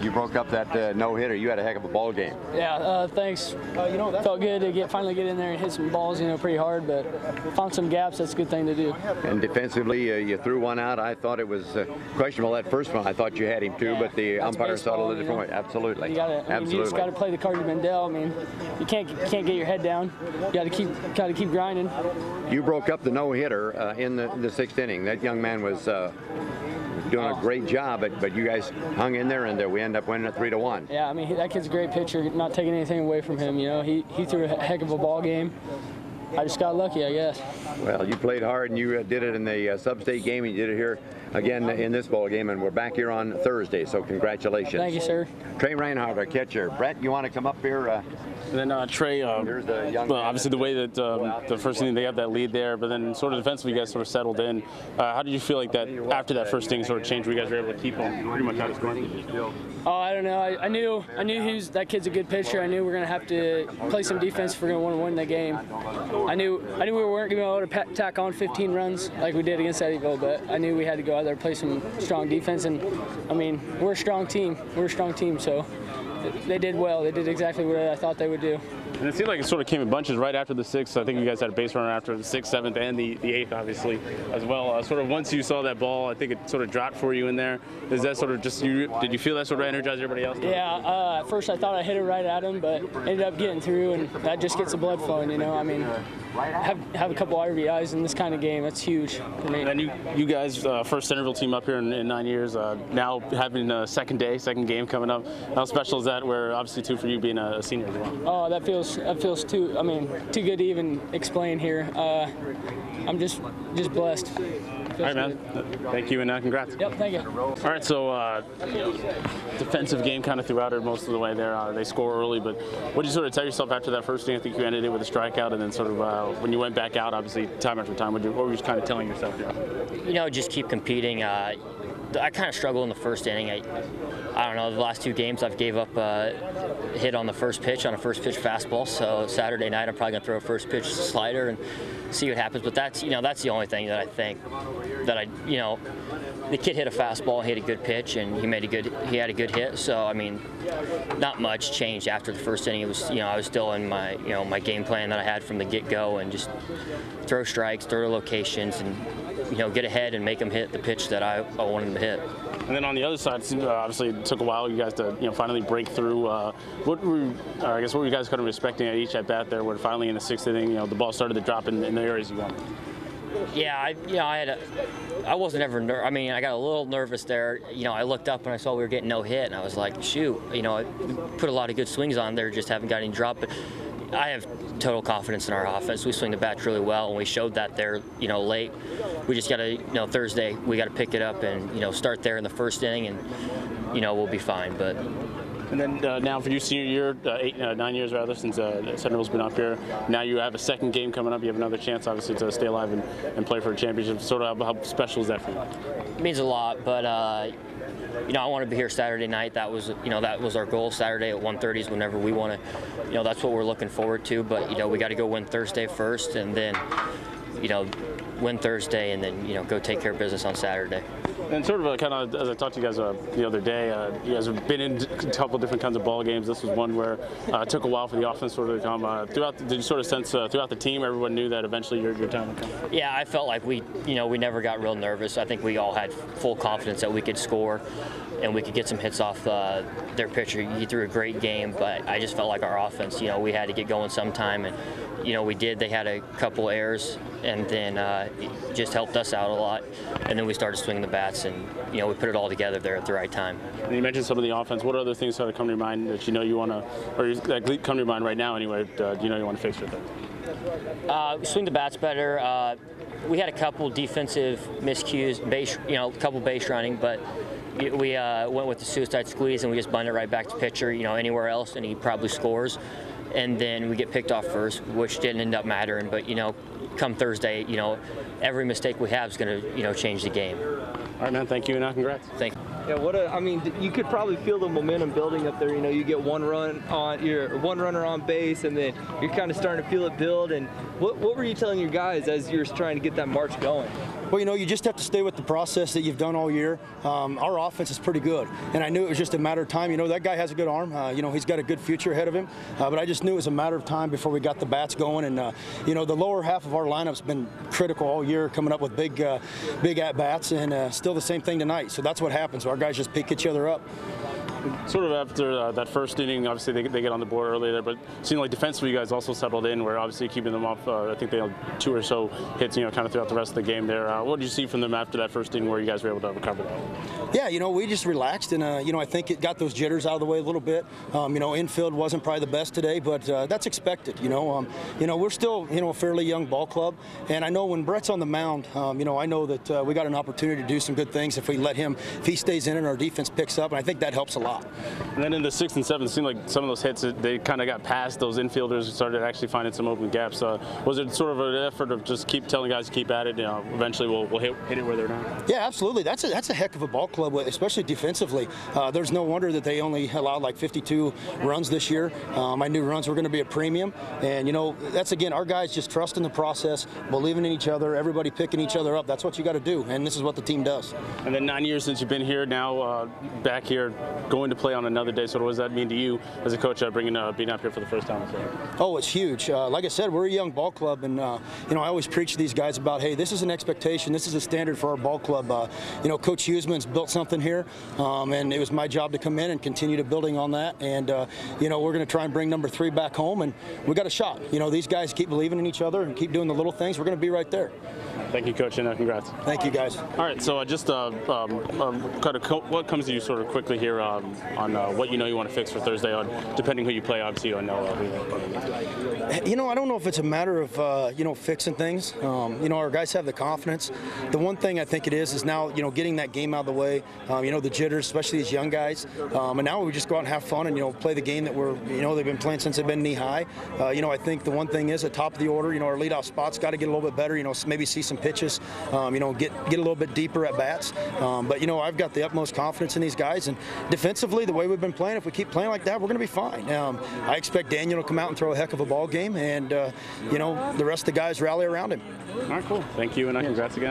You broke up that no-hitter. You had a heck of a ball game. Yeah, thanks. Felt good to finally get in there and hit some balls, pretty hard, but found some gaps. That's a good thing to do. And defensively, you threw one out. I thought it was questionable that first one. I thought you had him too, but the umpire saw it a little different way. Absolutely. You just got to play the card you've been dealt. You can't get your head down. You got to keep grinding. You broke up the no-hitter in the sixth inning. That young man was doing a great job, but you guys hung in there, and we end up winning it 3-1. Yeah, that kid's a great pitcher. Not taking anything away from him. He threw a heck of a ball game. I just got lucky, I guess. Well, you played hard, and you did it in the sub-state game, and you did it here again in this ball game, and we're back here on Thursday, so congratulations. Thank you, sir. Trey Reinhardt, our catcher. Brett, you want to come up here? And then Trey, here's the young well, obviously the way that the first inning they have that lead there, but then sort of defensively you guys sort of settled in. How did you feel like that after that first inning sort of changed where you guys were able to keep him pretty much out of scoring? Oh, I don't know. I knew that kid's a good pitcher. I knew we were going to have to play some defense if we're going to want to win the game. I knew we weren't going to be able to tack on 15 runs like we did against Eddyville, but I knew we had to go out there and play some strong defense. And we're a strong team. So they did well. They did exactly what I thought they would do. And it seemed like it sort of came in bunches right after the sixth. I think you guys had a base runner after the sixth, seventh, and the eighth, obviously, as well. Sort of once you saw that ball, I think it sort of dropped for you in there. Is that sort of just you? Did you feel that sort of energized everybody else? Yeah. At first, I thought I hit it right at him, but ended up getting through, and that just gets the blood flowing. Have a couple RBIs in this kind of game. That's huge for me. And you guys, first Centerville team up here in 9 years. Now having a second game coming up. How special is that? Where obviously too for you being a senior as well. Oh, that feels too good to even explain here. I'm just blessed. All right, man. Thank you, and congrats. Yep, thank you. All right, so defensive game kind of throughout it most of the way there. They score early, but what did you sort of tell yourself after that first inning? I think you ended it with a strikeout, and then sort of when you went back out, obviously time after time, what were you kind of telling yourself there? Just keep competing. I kind of struggled in the first inning. I don't know, the last two games I've gave up a hit on the first pitch, on a first pitch fastball. So Saturday night I'm probably going to throw a first pitch slider and see what happens. But that's the only thing that I think that the kid hit a fastball, he had a good pitch, and he had a good hit. So not much changed after the first inning. It was I was still in my my game plan that I had from the get-go, and just throw strikes, throw locations, and get ahead and make them hit the pitch that I wanted them to hit. And then on the other side, obviously it took a while you guys to finally break through. What were you guys kind of expecting at each at bat there? Where finally in the sixth inning, the ball started to drop in the areas you wanted. Yeah, I wasn't ever I got a little nervous there. I looked up and I saw we were getting no hit, and I was like, shoot. I put a lot of good swings on there, just haven't got any drop. But I have total confidence in our offense. We swing the bats really well, and we showed that there, late. We just got to, Thursday, we got to pick it up and, start there in the first inning, and, we'll be fine. But. And then now for you, senior year, 9 years rather, since Centerville's been up here. Now you have a second game coming up. You have another chance, obviously, to stay alive and play for a championship. Sort of how special is that for you? It means a lot, but I want to be here Saturday night. That was our goal. Saturday at 1:30 is whenever we want to. That's what we're looking forward to. But we got to go win Thursday first, and then win Thursday, and then go take care of business on Saturday. And sort of kind of as I talked to you guys the other day, you guys have been in a couple different kinds of ball games. This was one where it took a while for the offense sort of to come. Did you sort of sense throughout the team, everyone knew that eventually your time would come? Yeah, I felt like we never got real nervous. I think we all had full confidence that we could score and we could get some hits off their pitcher. He threw a great game, but I just felt like our offense, we had to get going sometime, and we did. They had a couple errors, and then it just helped us out a lot. And then we started swinging the bats, and we put it all together there at the right time. And you mentioned some of the offense. What other things sort of come to your mind that you want to, or that come to your mind right now anyway? You want to fix with that? Swing the bats better. We had a couple defensive miscues, a couple base running, but we went with the suicide squeeze, and we just bunted right back to pitcher. Anywhere else, and he probably scores. And then we get picked off first, which didn't end up mattering. But come Thursday, every mistake we have is going to change the game. All right, man. Thank you, and congrats. Thank you. Yeah, you could probably feel the momentum building up there. You get one runner on base, and then you're kind of starting to feel it build. And what were you telling your guys as you're trying to get that march going? Well, you know, you just have to stay with the process that you've done all year. Our offense is pretty good, and I knew it was just a matter of time. You know, that guy has a good arm. You know, he's got a good future ahead of him, but I just knew it was a matter of time before we got the bats going. And, you know, the lower half of our lineup's been critical all year, coming up with big at-bats, and still the same thing tonight. So that's what happens. Our guys just pick each other up. Sort of after that first inning, obviously they get on the board early there, but it seemed like defensively you guys also settled in, where obviously keeping them off. I think they had 2 or so hits, you know, kind of throughout the rest of the game there. What did you see from them after that first inning where you guys were able to recover that? Yeah, you know, we just relaxed, and you know, I think it got those jitters out of the way a little bit. You know, infield wasn't probably the best today, but that's expected. You know, we're still, you know, a fairly young ball club, and I know when Brett's on the mound, you know, I know that we got an opportunity to do some good things if we let him, if he stays in and our defense picks up, and I think that helps a lot. And then in the 6th and 7th, it seemed like some of those hits, they kind of got past those infielders and started actually finding some open gaps. Was it sort of an effort of just keep telling guys to keep at it? You know, eventually we'll hit it where they're not. Yeah, absolutely. That's a heck of a ball club, especially defensively. There's no wonder that they only allowed like 52 runs this year. I knew runs were going to be a premium, and you know, that's again our guys just trusting the process, believing in each other, everybody picking each other up. That's what you got to do, and this is what the team does. And then 9 years since you've been here, now back here, going to play on another day. So what does that mean to you as a coach, being up here for the first time? Oh, it's huge. Like I said, we're a young ball club, and you know, I always preach to these guys about, hey, this is an expectation, this is a standard for our ball club. You know, Coach Huseman's built something here, and it was my job to come in and continue to building on that. And you know, we're going to try and bring number 3 back home, and we got a shot. You know, these guys keep believing in each other and keep doing the little things. We're going to be right there. Thank you, Coach, and congrats. Thank you, guys. All right, so just kind of what comes to you sort of quickly here on what you know you want to fix for Thursday, on depending who you play. Obviously, you know. You know, I don't know if it's a matter of you know, fixing things. You know, our guys have the confidence. The one thing I think it is now, you know, getting that game out of the way. You know, the jitters, especially these young guys. And now we just go out and have fun and, you know, play the game that they've been playing since they've been knee high. You know, I think the one thing is at top of the order, you know, our leadoff spot's got to get a little bit better. You know, maybe see some pitches. You know, get a little bit deeper at bats. But you know, I've got the utmost confidence in these guys, and defensively, the way we've been playing, if we keep playing like that, we're going to be fine. I expect Daniel to come out and throw a heck of a ball game, and you know, the rest of the guys rally around him. All right, cool. Thank you, and congrats again.